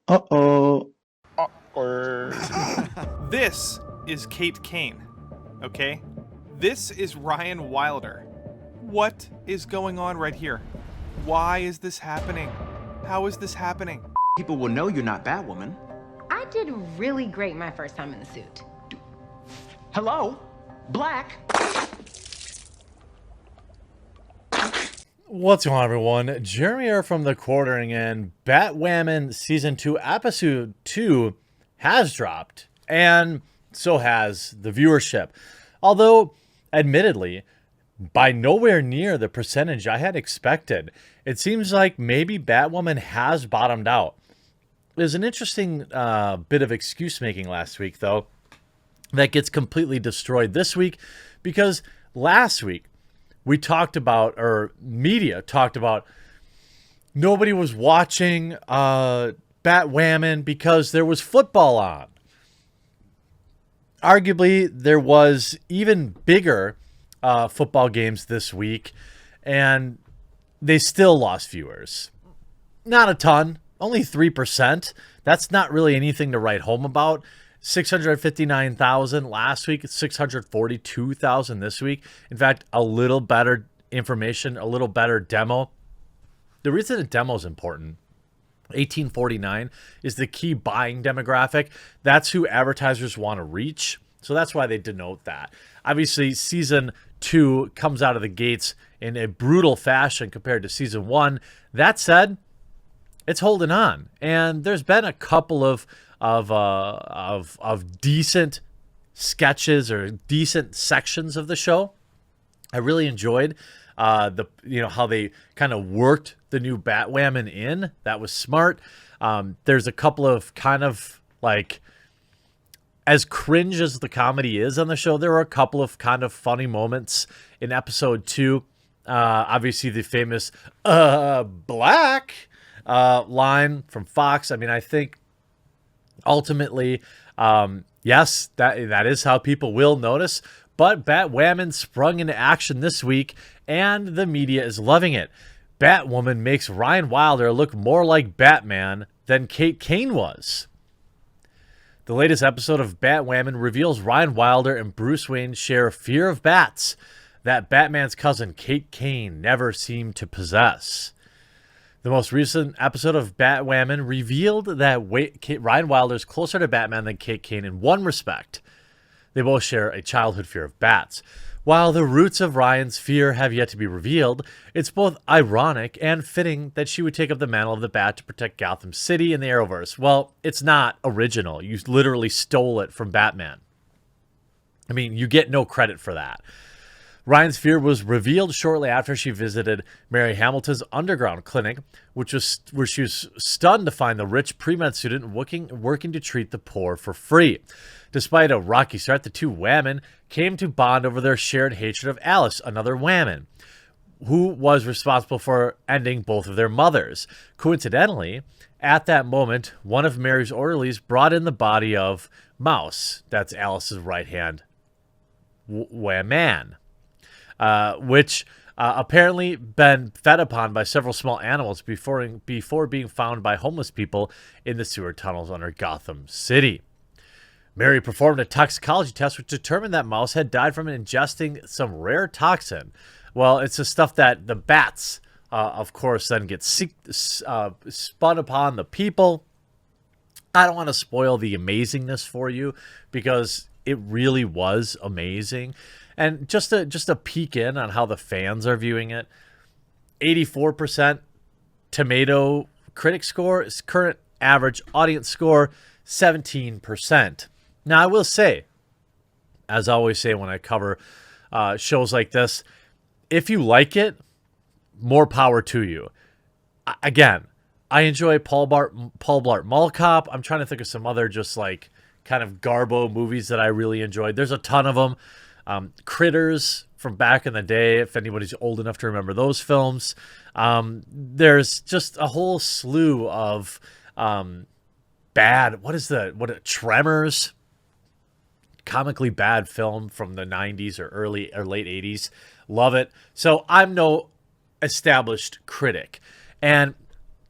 Uh-oh. Awkward. This is Kate Kane, okay? This is Ryan Wilder. What is going on right here? Why is this happening? How is this happening? People will know you're not Batwoman. I did really great my first time in the suit. Hello? Black? What's going on, everyone? Jeremy here from The Quartering, and Batwoman Season 2, Episode 2 has dropped, and so has the viewership. Although, admittedly, by nowhere near the percentage I had expected. It seems like maybe Batwoman has bottomed out. There's an interesting bit of excuse-making last week, though, that gets completely destroyed this week, because last week, we talked about, or media talked about, nobody was watching Batwoman because there was football on. Arguably, there was even bigger football games this week, and they still lost viewers. Not a ton, only 3%. That's not really anything to write home about. 659,000 last week, 642,000 this week. In fact, a little better information, a little better demo. The reason a demo is important, 1849 is the key buying demographic. That's who advertisers want to reach. So that's why they denote that. Obviously, Season 2 comes out of the gates in a brutal fashion compared to Season 1. That said, it's holding on. And there's been a couple of decent sketches or decent sections of the show. I really enjoyed how they kind of worked the new Batwoman in. That was smart. There's a couple of kind of like, as cringe as the comedy is on the show, there were a couple of kind of funny moments in episode 2. Obviously the famous black line from Fox. I mean, I think ultimately, yes, that is how people will notice. But Batwoman sprung into action this week, and the media is loving it. Batwoman makes Ryan Wilder look more like Batman than Kate Kane was. The latest episode of Batwoman reveals Ryan Wilder and Bruce Wayne share a fear of bats that Batman's cousin Kate Kane never seemed to possess. The most recent episode of Batwoman revealed that Ryan Wilder is closer to Batman than Kate Kane in one respect. They both share a childhood fear of bats. While the roots of Ryan's fear have yet to be revealed, it's both ironic and fitting that she would take up the mantle of the Bat to protect Gotham City and the Arrowverse. Well, it's not original. You literally stole it from Batman. I mean, you get no credit for that. Ryan's fear was revealed shortly after she visited Mary Hamilton's underground clinic, where she was stunned to find the rich pre-med student working to treat the poor for free. Despite a rocky start, the two women came to bond over their shared hatred of Alice, another woman, who was responsible for ending both of their mothers. Coincidentally, at that moment, one of Mary's orderlies brought in the body of Mouse, that's Alice's right-hand man. Which apparently been fed upon by several small animals before being found by homeless people in the sewer tunnels under Gotham City. Mary performed a toxicology test which determined that Mouse had died from ingesting some rare toxin. Well, it's the stuff that the bats, of course, then get spun upon the people. I don't want to spoil the amazingness for you because it really was amazing. And just a peek in on how the fans are viewing it, 84% tomato critic score is current average audience score, 17%. Now, I will say, as I always say when I cover shows like this, if you like it, more power to you. Again, I enjoy Paul Blart Mall Cop. I'm trying to think of some other just like kind of garbo movies that I really enjoyed. There's a ton of them. Critters from back in the day, if anybody's old enough to remember those films. There's just a whole slew of Tremors, comically bad film from the 90s or early or late 80s. Love it. So I'm no established critic. And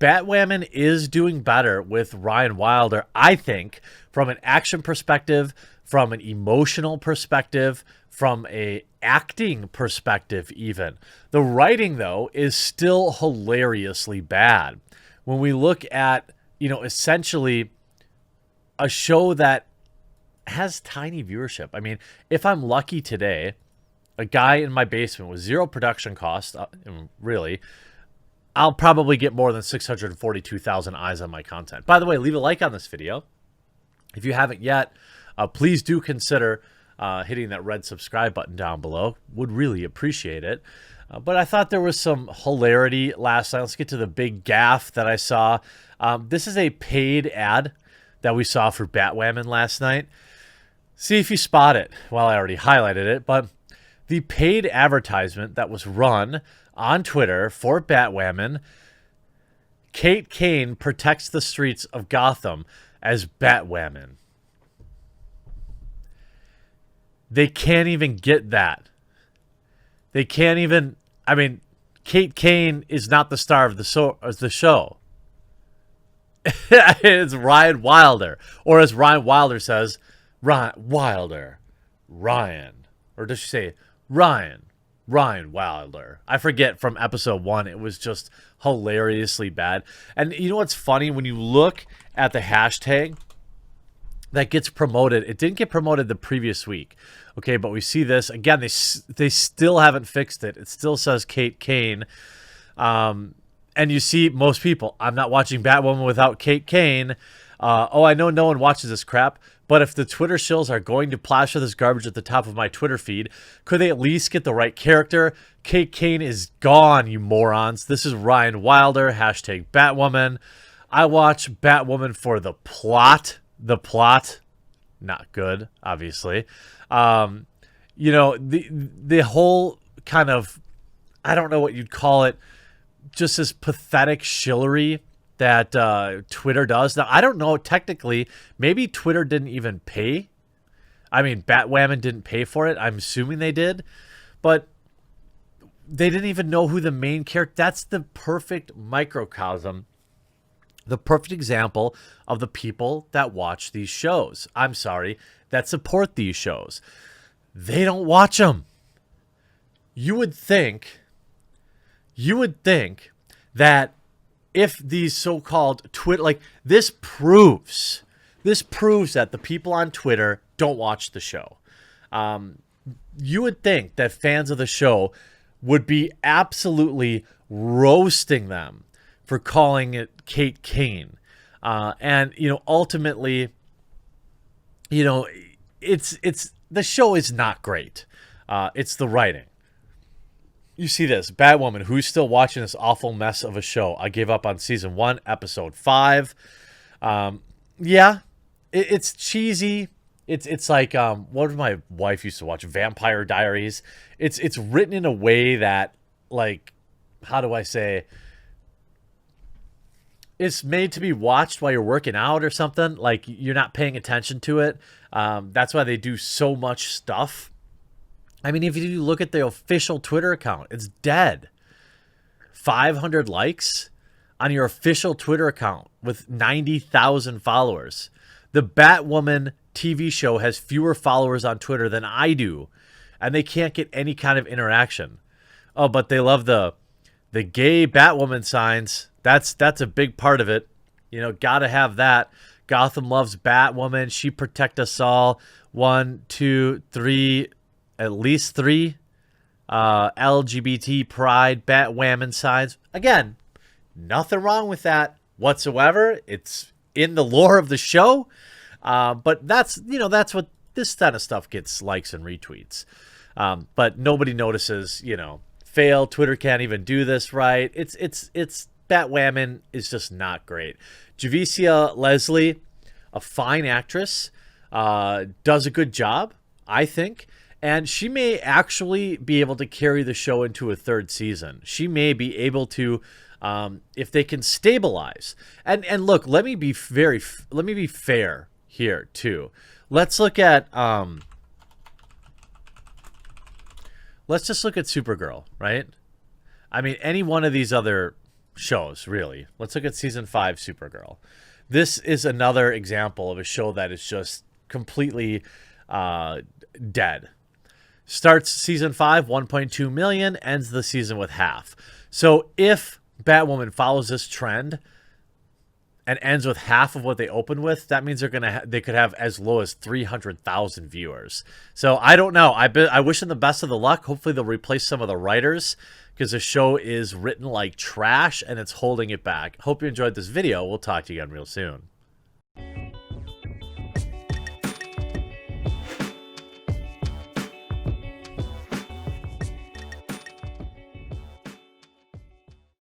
Batwoman is doing better with Ryan Wilder, I think, from an action perspective, from an emotional perspective, from a acting perspective even. The writing, though, is still hilariously bad. When we look at, essentially a show that has tiny viewership. I mean, if I'm lucky today, a guy in my basement with zero production cost, really, I'll probably get more than 642,000 eyes on my content. By the way, leave a like on this video. If you haven't yet, please do consider hitting that red subscribe button down below. Would really appreciate it. But I thought there was some hilarity last night. Let's get to the big gaffe that I saw. This is a paid ad that we saw for Batwoman last night. See if you spot it. Well, I already highlighted it, but the paid advertisement that was run on Twitter for Batwoman, Kate Kane protects the streets of Gotham as Batwoman. They can't even get that. They can't even, I mean, Kate Kane is not the star of the show. It's Ryan Wilder. Or as Ryan Wilder says, Ryan. Or does she say Ryan Wilder? I forget, from episode 1. It was just hilariously bad. And you know what's funny? When you look at the hashtag that gets promoted, it didn't get promoted the previous week. Okay, but we see this. Again, they still haven't fixed it. It still says Kate Kane. And you see most people, I'm not watching Batwoman without Kate Kane. I know no one watches this crap, but if the Twitter shills are going to plaster this garbage at the top of my Twitter feed, could they at least get the right character? Kate Kane is gone, you morons. This is Ryan Wilder, hashtag Batwoman. I watch Batwoman for the plot. The plot, not good, obviously. The whole kind of, I don't know what you'd call it, just this pathetic shillery that Twitter does. Now, I don't know, technically, maybe Twitter didn't even pay. I mean, Batwoman didn't pay for it. I'm assuming they did. But they didn't even know who the main character... That's the perfect microcosm, the perfect example of the people that watch these shows. I'm sorry, that support these shows. They don't watch them. You would think that if these so-called Twitter, like, this proves that the people on Twitter don't watch the show. You would think that fans of the show would be absolutely roasting them for calling it Kate Kane. And ultimately, it's the show is not great. It's the writing. You see this, Batwoman, who's still watching this awful mess of a show. I gave up on season 1, episode 5. It's cheesy. It's like what did my wife used to watch? Vampire Diaries. It's written in a way that, like, how do I say? It's made to be watched while you're working out or something. Like, you're not paying attention to it. That's why they do so much stuff. I mean, if you look at the official Twitter account, it's dead. 500 likes on your official Twitter account with 90,000 followers. The Batwoman TV show has fewer followers on Twitter than I do, and they can't get any kind of interaction. Oh, but they love the gay Batwoman signs. That's a big part of it. Gotta have that. Gotham loves Batwoman. She protect us all. 1, 2, 3... At least 3 LGBT pride Batwoman signs. Again, nothing wrong with that whatsoever. It's in the lore of the show. But that's what this kind of stuff gets likes and retweets. But nobody notices, fail. Twitter can't even do this right. It's Batwoman is just not great. Javicia Leslie, a fine actress, does a good job, I think. And she may actually be able to carry the show into a 3rd season. She may be able to, if they can stabilize. And look, let me be fair here too. Let's look at let's just look at Supergirl, right? I mean, any one of these other shows, really. Let's look at season 5 Supergirl. This is another example of a show that is just completely dead. Starts season 5, 1.2 million, ends the season with half. So if Batwoman follows this trend and ends with half of what they opened with, that means they could have as low as 300,000 viewers. So I don't know. I wish them the best of the luck. Hopefully they'll replace some of the writers, because the show is written like trash and it's holding it back. Hope you enjoyed this video. We'll talk to you again real soon.